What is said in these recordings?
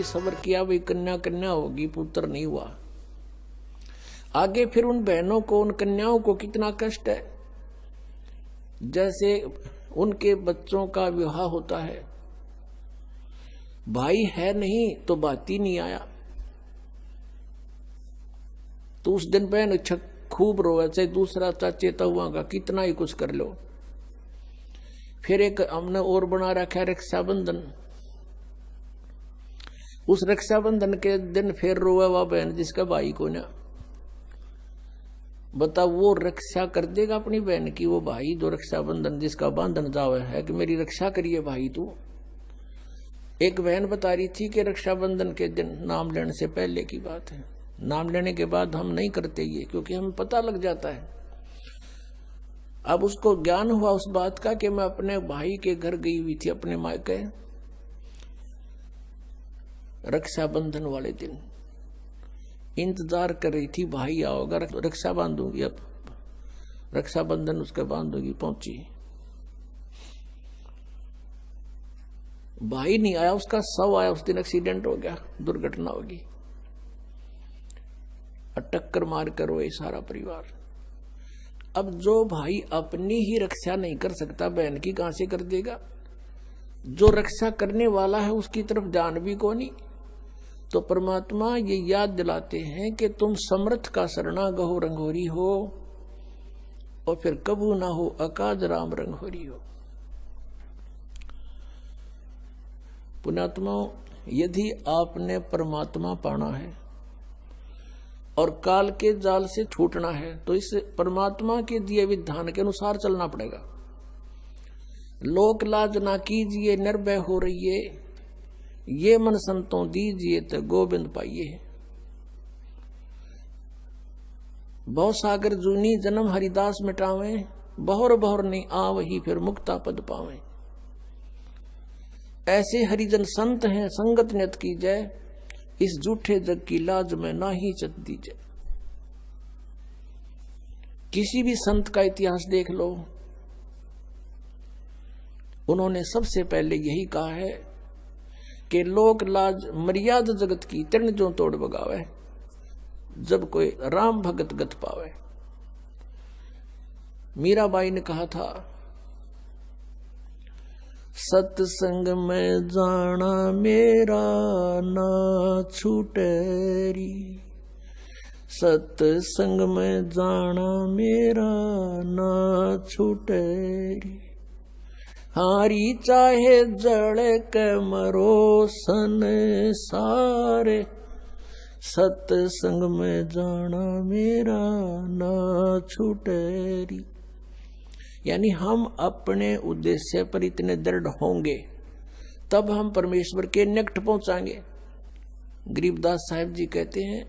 सब्र किया, भाई कन्या कन्या होगी, पुत्र नहीं हुआ। आगे फिर उन बहनों को, उन कन्याओं को कितना कष्ट है। जैसे उनके बच्चों का विवाह होता है, भाई है नहीं तो बाती नहीं आया, तो उस दिन बहन खूब रोए, चाहे दूसरा चाचे तहुआ का कितना ही कुछ कर लो। फिर एक हमने और बना रखा है रक्षाबंधन। उस रक्षाबंधन के दिन फिर रोए वह बहन जिसका भाई को ना, बता वो रक्षा कर देगा अपनी बहन की? वो भाई जो रक्षाबंधन जिसका बांधन जावे है कि मेरी रक्षा करिए भाई तू। एक बहन बता रही थी कि रक्षाबंधन के दिन, नाम लेने से पहले की बात है, नाम लेने के बाद हम नहीं करते ये, क्योंकि हमें पता लग जाता है। अब उसको ज्ञान हुआ उस बात का कि मैं अपने भाई के घर गई हुई थी, अपने मायके, रक्षाबंधन वाले दिन इंतजार कर रही थी, भाई आओगा रक्षा बांधूंगी, अब रक्षाबंधन उसके बांधूंगी। पहुंची, भाई नहीं आया, उसका शव आया। उस दिन एक्सीडेंट हो गया, दुर्घटना होगी, टक्कर मार कर रोए सारा परिवार। अब जो भाई अपनी ही रक्षा नहीं कर सकता, बहन की कहां से कर देगा? जो रक्षा करने वाला है उसकी तरफ ध्यान भी को नहीं। तो परमात्मा ये याद दिलाते हैं कि तुम समर्थ का शरणा गहो रंगोरी हो, और फिर कबू ना हो अकाज राम रंगोरी हो। पुण्यात्मा, यदि आपने परमात्मा पाना है और काल के जाल से छूटना है, तो इस परमात्मा के दिए विधान के अनुसार चलना पड़ेगा। लोक लाज ना कीजिए निर्भय हो रहिए, ये मन संतों दीजिए तो गोविंद पाइए। बहु सागर जूनी जन्म हरिदास मिटावे, बहुर बहुर नहीं आव ही फिर मुक्ता पद पावे। ऐसे हरिजन संत हैं संगत नियत की जय, इस झूठे जग की लाज में ना ही चत दीजिए। किसी भी संत का इतिहास देख लो, उन्होंने सबसे पहले यही कहा है कि लोक लाज मर्यादा जगत की तृण जो तोड़ बगावे, जब कोई राम भगत गत पावे। मीराबाई ने कहा था, सत्संग में जाना मेरा ना छूटेरी, सत्संग में जाना मेरा ना छूटेरी। हारी चाहे जड़ के मरो संसारे, सत्संग में जाना मेरा ना छूटेरी। यानी हम अपने उद्देश्य पर इतने दृढ़ होंगे तब हम परमेश्वर के निकट पहुंचाएंगे। गरीबदास साहिब जी कहते हैं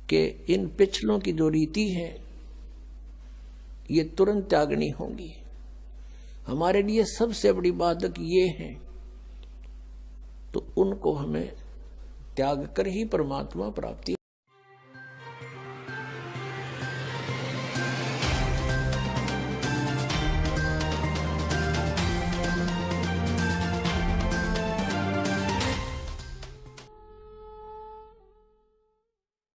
कि इन पिछलों की जो रीति है ये तुरंत त्यागनी होंगी। हमारे लिए सबसे बड़ी बाधक ये है, तो उनको हमें त्याग कर ही परमात्मा प्राप्ति